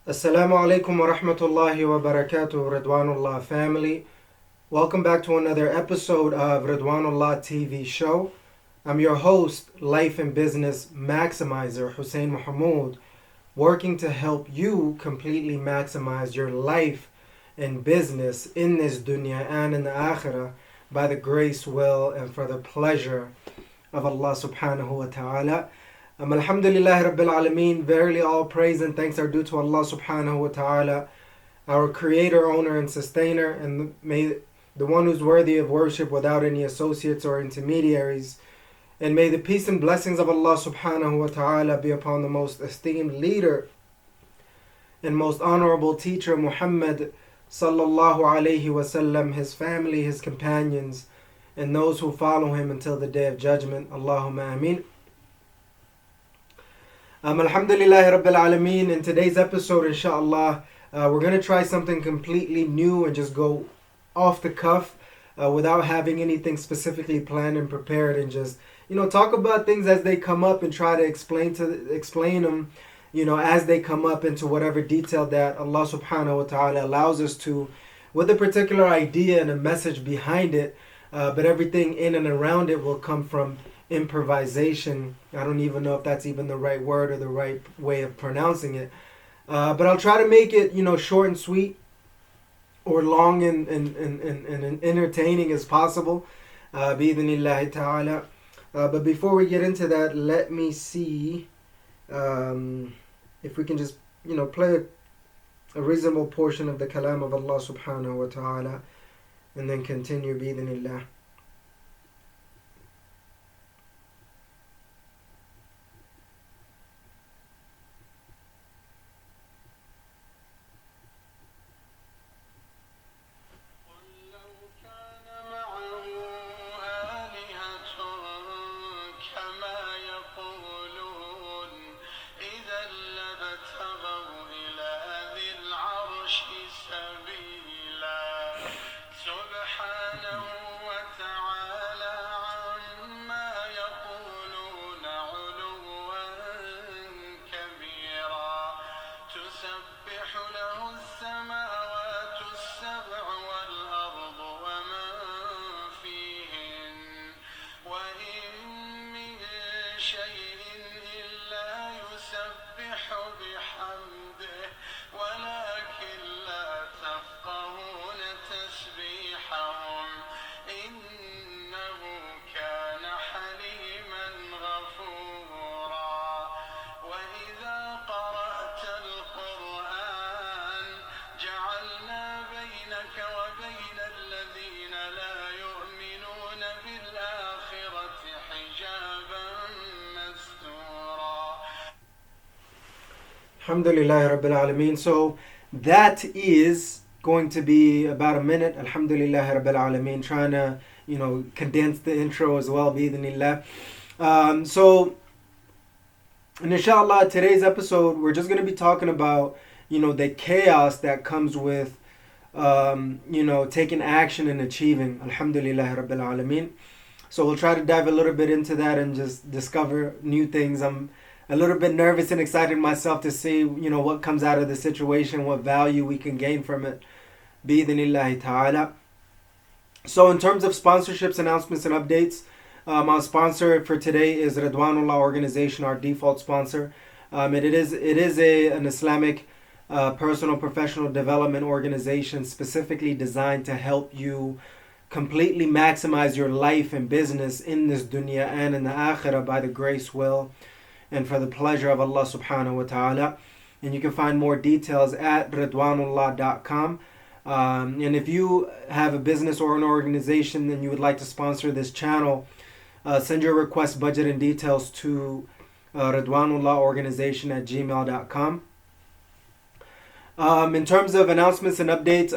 Assalamu alaikum wa rahmatullahi wa barakatuh, Ridwanullah family. Welcome back to another episode of Ridwanullah TV show. I'm your host, Life and Business Maximizer, Hussein Mohamud, working to help you completely maximize your life and business in this dunya and in the akhirah by the grace, will, and for the pleasure of Allah subhanahu wa ta'ala. Alhamdulillah Rabbil Alameen. Verily all praise and thanks are due to Allah subhanahu wa ta'ala, our creator, owner, and sustainer, and may the one who's worthy of worship without any associates or intermediaries. And may the peace and blessings of Allah subhanahu wa ta'ala be upon the most esteemed leader and most honorable teacher, Muhammad sallallahu alayhi wasallam, his family, his companions, and those who follow him until the day of judgment. Allahumma ameen. Alhamdulillah Rabbil Alameen. In today's episode, inshallah, we're going to try something completely new and just go off the cuff without having anything specifically planned and prepared, and just, talk about things as they come up and try to explain them, as they come up into whatever detail that Allah subhanahu wa ta'ala allows us to, with a particular idea and a message behind it, but everything in and around it will come from improvisation. I don't even know if that's even the right word or the right way of pronouncing it, but I'll try to make it short and sweet, or long and entertaining as possible, bi-idhnillahi ta'ala. But before we get into that, let me see if we can just play a reasonable portion of the kalam of Allah subhanahu wa ta'ala and then continue bi-idhnillah. Alhamdulillah Rabbil Alameen. So that is going to be about a minute. Alhamdulillah Rabbil Alameen. Trying to, condense the intro as well, bi-idhnillah. And inshallah, today's episode, we're just going to be talking about, the chaos that comes with, taking action and achieving. Alhamdulillah Rabbil Alameen. So we'll try to dive a little bit into that and just discover new things. I'm a little bit nervous and excited myself to see, what comes out of the situation, what value we can gain from it. Bi-idhnillahi ta'ala. So in terms of sponsorships, announcements, and updates, our sponsor for today is Ridwanullah organization, our default sponsor. It is an Islamic personal professional development organization specifically designed to help you completely maximize your life and business in this dunya and in the akhirah by the grace, will, and for the pleasure of Allah subhanahu wa ta'ala. And you can find more details at ridwanullah.com. And if you have a business or an organization and you would like to sponsor this channel, send your request, budget, and details to ridwanullahorganization@gmail.com. In terms of announcements and updates,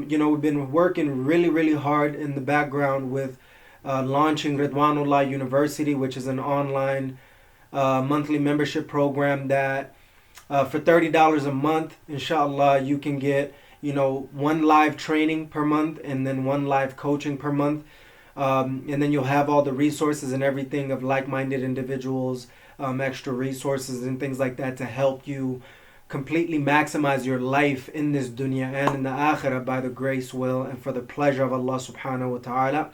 we've been working really, really hard in the background with launching Ridwanullah University, which is an online monthly membership program that for $30 a month, inshallah, you can get one live training per month and then one live coaching per month, and then you'll have all the resources and everything of like-minded individuals, extra resources and things like that to help you completely maximize your life in this dunya and in the akhirah by the grace, will, and for the pleasure of Allah subhanahu wa ta'ala.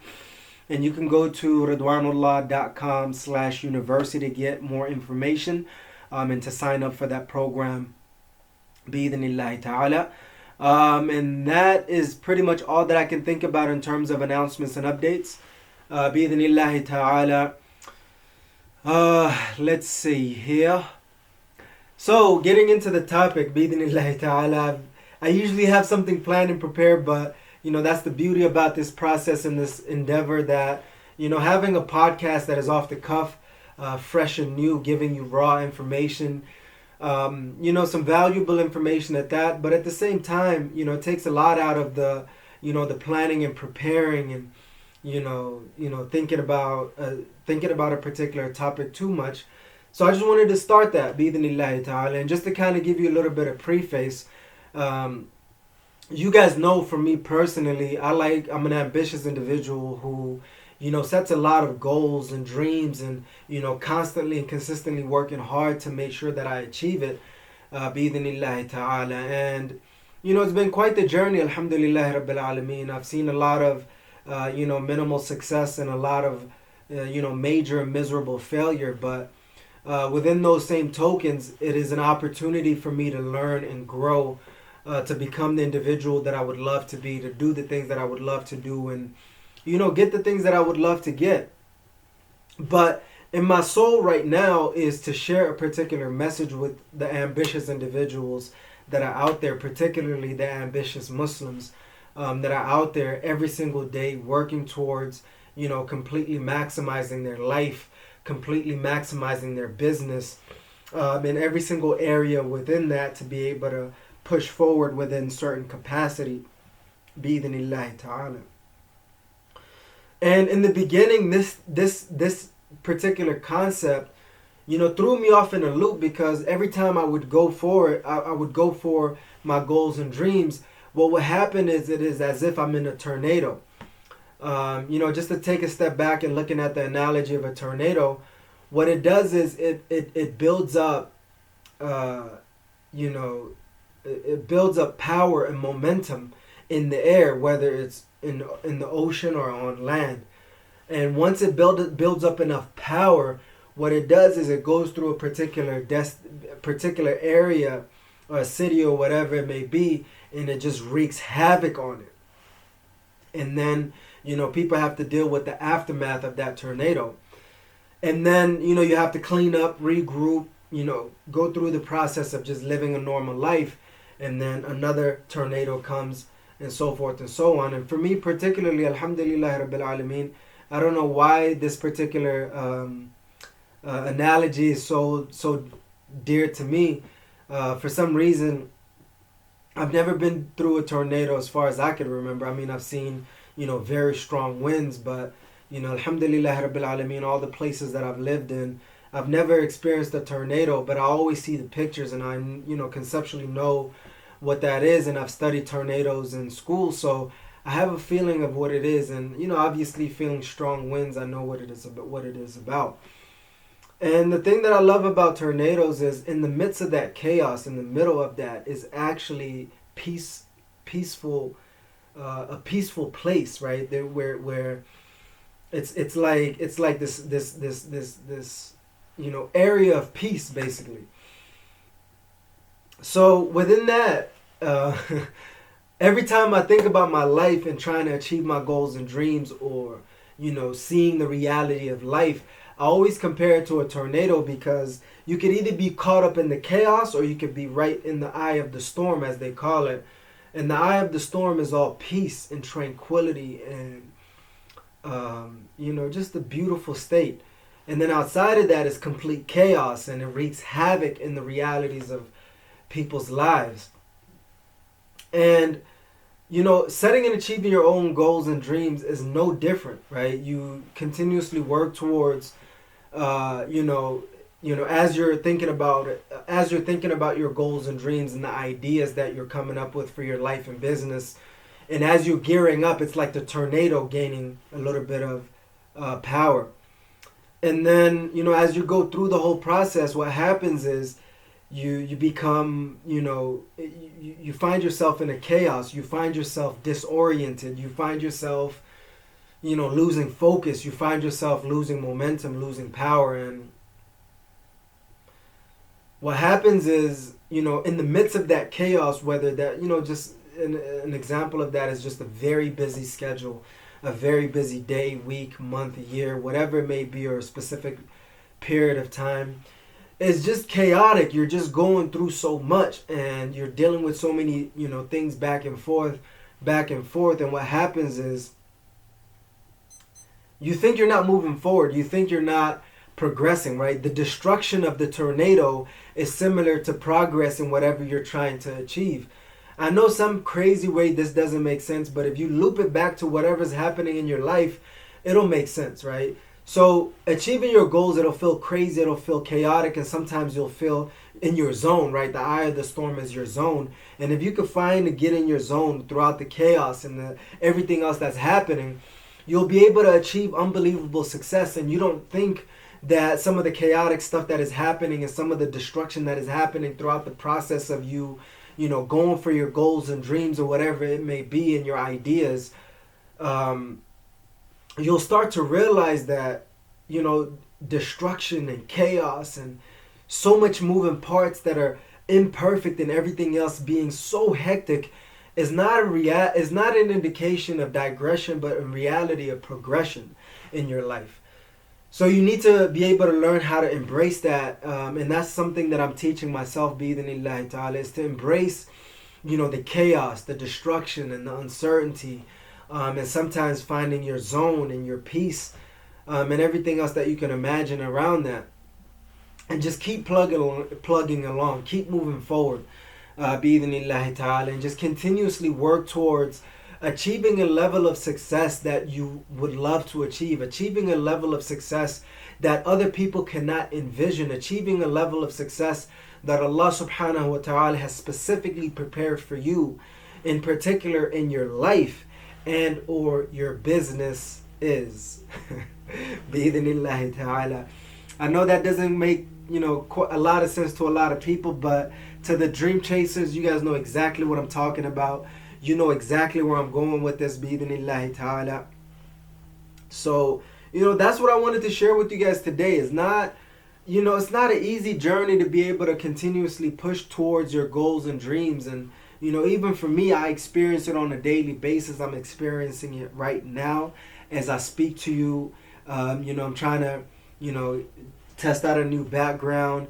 And you can go to ridwanullah.com/university to get more information and to sign up for that program. Bi-idhnillahi ta'ala. And that is pretty much all that I can think about in terms of announcements and updates. Bi-idhnillahi ta'ala. Let's see here. So, getting into the topic, Bi-idhnillahi ta'ala, I usually have something planned and prepared, but that's the beauty about this process and this endeavor, that having a podcast that is off the cuff, fresh and new, giving you raw information, some valuable information at that, but at the same time, it takes a lot out of the the planning and preparing and thinking about a particular topic too much. So I just wanted to start that, bi-idhnillahi ta'ala, and just to kind of give you a little bit of preface. You guys know, for me personally, I'm an ambitious individual who sets a lot of goals and dreams, and constantly and consistently working hard to make sure that I achieve it, bi-idhnillahi ta'ala. And it's been quite the journey, alhamdulillah rabbil alameen. I've seen a lot of minimal success and a lot of major and miserable failure, but within those same tokens, it is an opportunity for me to learn and grow, to become the individual that I would love to be, to do the things that I would love to do, and get the things that I would love to get. But in my soul right now is to share a particular message with the ambitious individuals that are out there, particularly the ambitious Muslims that are out there every single day working towards completely maximizing their life, completely maximizing their business, in every single area within that, to be able to push forward within certain capacity, bi-idhnillahi ta'ala. And in the beginning, this particular concept, threw me off in a loop, because every time I would go for it, I would go for my goals and dreams. What would happen is, it is as if I'm in a tornado. Just to take a step back and looking at the analogy of a tornado, what it does is it builds up, it builds up power and momentum in the air, whether it's in the ocean or on land. And once it builds up enough power, what it does is it goes through a particular area or a city or whatever it may be, and it just wreaks havoc on it. And then people have to deal with the aftermath of that tornado. And then you have to clean up, regroup, go through the process of just living a normal life. And then another tornado comes, and so forth and so on. And for me particularly, alhamdulillah rabbil alameen, I don't know why this particular analogy is so dear to me. For some reason, I've never been through a tornado as far as I can remember. I mean, I've seen very strong winds, but alhamdulillah rabbil alameen, all the places that I've lived in, I've never experienced a tornado, but I always see the pictures, and I conceptually know what that is, and I've studied tornadoes in school, so I have a feeling of what it is. And obviously feeling strong winds, I know what it is about. And the thing that I love about tornadoes is, in the midst of that chaos, in the middle of that, is actually peaceful, a peaceful place, right there, where it's like this area of peace, basically. So within that, every time I think about my life and trying to achieve my goals and dreams, or seeing the reality of life, I always compare it to a tornado, because you could either be caught up in the chaos, or you could be right in the eye of the storm, as they call it. And the eye of the storm is all peace and tranquility and just a beautiful state. And then outside of that is complete chaos, and it wreaks havoc in the realities of people's lives. And setting and achieving your own goals and dreams is no different, right? You continuously work towards as you're thinking about your goals and dreams and the ideas that you're coming up with for your life and business, and as you're gearing up, it's like the tornado gaining a little bit of power. And then as you go through the whole process, what happens is you become, you find yourself in a chaos. You find yourself disoriented. You find yourself, losing focus. You find yourself losing momentum, losing power. And what happens is, in the midst of that chaos, whether that, just an example of that is just a very busy schedule, a very busy day, week, month, year, whatever it may be, or a specific period of time. It's just chaotic. You're just going through so much, and you're dealing with so many, things back and forth. And what happens is, you think you're not moving forward. You think you're not progressing, right? The destruction of the tornado is similar to progress in whatever you're trying to achieve. I know some crazy way this doesn't make sense, but if you loop it back to whatever's happening in your life, it'll make sense, right? So achieving your goals, it'll feel crazy, it'll feel chaotic, and sometimes you'll feel in your zone, right? The eye of the storm is your zone. And if you can find to get in your zone throughout the chaos and everything else that's happening, you'll be able to achieve unbelievable success. And you don't think that some of the chaotic stuff that is happening and some of the destruction that is happening throughout the process of you, going for your goals and dreams or whatever it may be and your ideas, you'll start to realize that, destruction and chaos and so much moving parts that are imperfect and everything else being so hectic is not is not an indication of digression, but in reality of progression in your life. So you need to be able to learn how to embrace that, and that's something that I'm teaching myself, bi'idhnillahi ta'ala, is to embrace, the chaos, the destruction, and the uncertainty, and sometimes finding your zone and your peace, and everything else that you can imagine around that, and just keep plugging along, keep moving forward, bi'idhnillahi ta'ala, and just continuously work towards achieving a level of success that you would love to achieve, achieving a level of success that other people cannot envision, achieving a level of success that Allah subhanahu wa ta'ala has specifically prepared for you, in particular in your life and or your business is. Bi-idhnillahi ta'ala. I know that doesn't make, a lot of sense to a lot of people, but to the dream chasers, you guys know exactly what I'm talking about. You know exactly where I'm going with this, bi-idhnillahi ta'ala. So, that's what I wanted to share with you guys today. It's not, it's not an easy journey to be able to continuously push towards your goals and dreams. And, even for me, I experience it on a daily basis. I'm experiencing it right now as I speak to you. I'm trying to, test out a new background,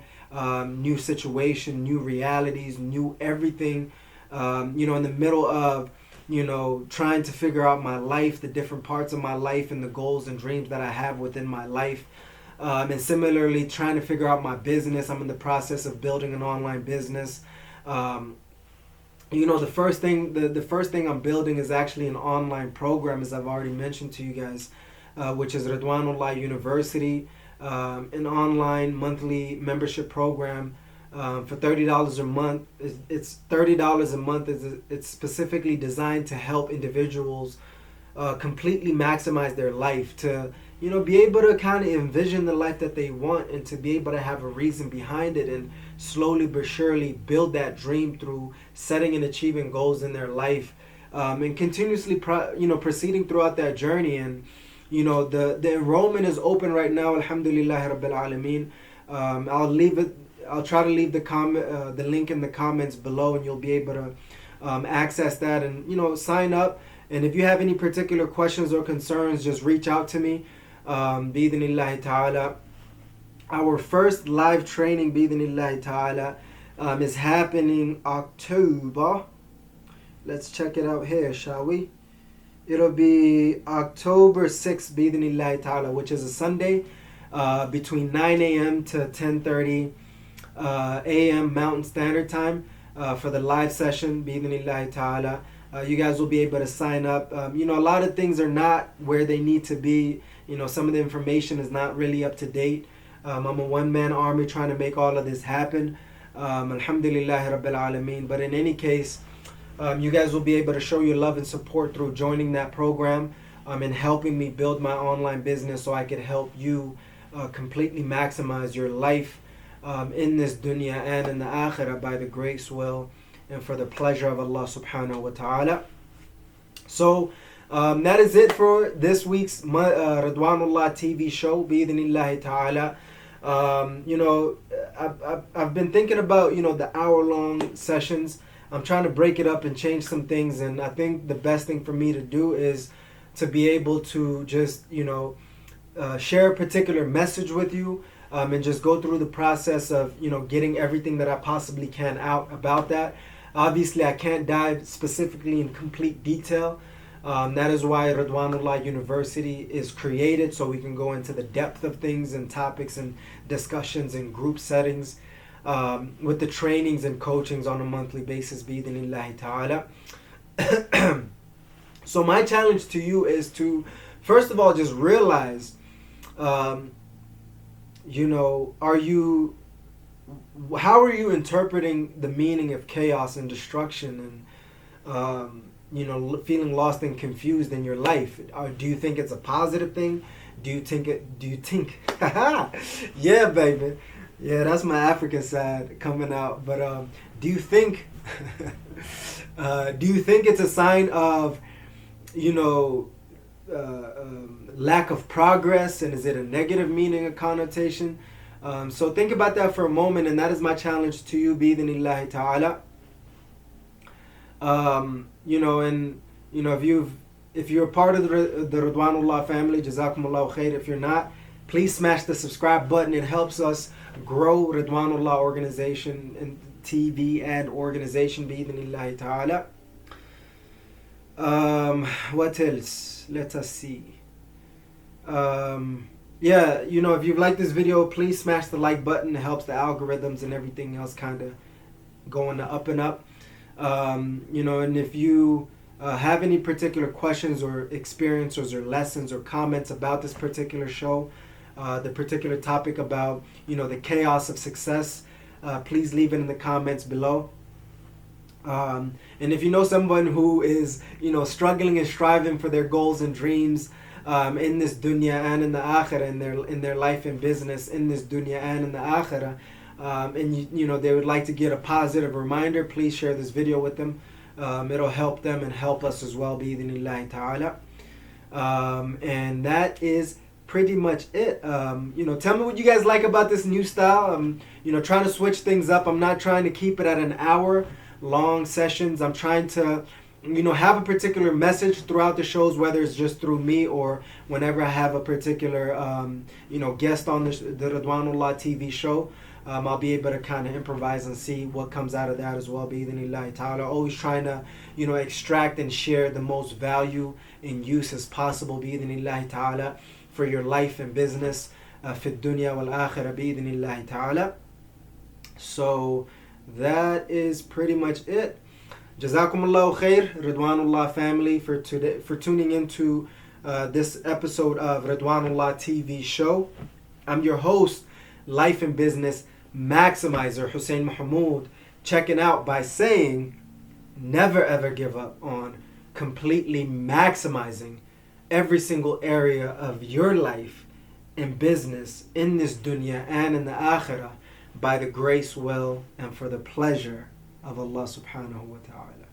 new situation, new realities, new everything. In the middle of, trying to figure out my life, the different parts of my life and the goals and dreams that I have within my life. And similarly, trying to figure out my business. I'm in the process of building an online business. The first thing I'm building is actually an online program, as I've already mentioned to you guys, which is Ridwanullah University, an online monthly membership program. For $30 a month. It's $30 a month. It's specifically designed to help individuals completely maximize their life, to be able to kind of envision the life that they want, and to be able to have a reason behind it, and slowly but surely build that dream through setting and achieving goals in their life, and continuously proceeding throughout that journey. And the enrollment is open right now, alhamdulillah rabbil alameen. I'll try to leave the link in the comments below, and you'll be able to access that and sign up. And if you have any particular questions or concerns, just reach out to me. Bi-idhnillahi ta'ala. Our first live training, bi-idhnillahi ta'ala, is happening October. Let's check it out here, shall we? It'll be October 6th, bi-idhnillahi ta'ala, which is a Sunday, between 9 a.m. to 10:30 a.m. Mountain Standard Time for the live session, bi-idhnillahi ta'ala. You guys will be able to sign up. A lot of things are not where they need to be. Some of the information is not really up to date. I'm a one-man army trying to make all of this happen. Alhamdulillahi rabbil alameen. But in any case, you guys will be able to show your love and support through joining that program, and helping me build my online business so I could help you completely maximize your life, in this dunya and in the akhirah by the grace, will, and for the pleasure of Allah subhanahu wa ta'ala. So that is it for this week's Ridwanullah TV show, bi-idhnillahi ta'ala. I've been thinking about, the hour-long sessions. I'm trying to break it up and change some things, and I think the best thing for me to do is to be able to just, share a particular message with you, and just go through the process of, getting everything that I possibly can out about that. Obviously, I can't dive specifically in complete detail. That is why Ridwanullah University is created, so we can go into the depth of things and topics and discussions and group settings, with the trainings and coachings on a monthly basis, bi-idhnillahi ta'ala. So my challenge to you is to, first of all, just realize, how are you interpreting the meaning of chaos and destruction and, feeling lost and confused in your life? Do you think it's a positive thing? Do you think, yeah, baby. Yeah, that's my African side coming out. But do you think, it's a sign of, lack of progress, and is it a negative meaning, a connotation? So think about that for a moment, and that is my challenge to you, bi-idhnillahi ta'ala. If you're a part of the Ridwanullah family, jazakumullahu khair. If you're not, please smash the subscribe button. It helps us grow Ridwanullah organization and TV and organization, bi-idhnillahi ta'ala. What else? Let us see. If you've liked this video, please smash the like button. It helps the algorithms and everything else kind of going up and up. And if you have any particular questions or experiences or lessons or comments about this particular show, the particular topic about, the chaos of success, please leave it in the comments below. And if you know someone who is, struggling and striving for their goals and dreams, in this dunya and in the akhirah, in their life and business, in this dunya and in the akhirah, and they would like to get a positive reminder, please share this video with them. It'll help them and help us as well, bi-idhnillahi ta'ala. And that is pretty much it. Tell me what you guys like about this new style. I'm trying to switch things up. I'm not trying to keep it at an hour long sessions. I'm trying to have a particular message throughout the shows, whether it's just through me or whenever I have a particular guest on the Ridwanullah TV show. I'll be able to kind of improvise and see what comes out of that as well, bi-idhnillahi ta'ala. Always trying to extract and share the most value and use as possible, bi-idhnillahi ta'ala, for your life and business, fi dunya wal akhirah, bi-idhnillahi ta'ala. So that is pretty much it. Jazakumullahu khair, Ridwanullah family, for tuning into this episode of Ridwanullah TV show. I'm your host, life and business maximizer, Hussein Mohamud, checking out by saying, never ever give up on completely maximizing every single area of your life and business in this dunya and in the akhirah by the grace, will, and for the pleasure of Allah subhanahu wa ta'ala.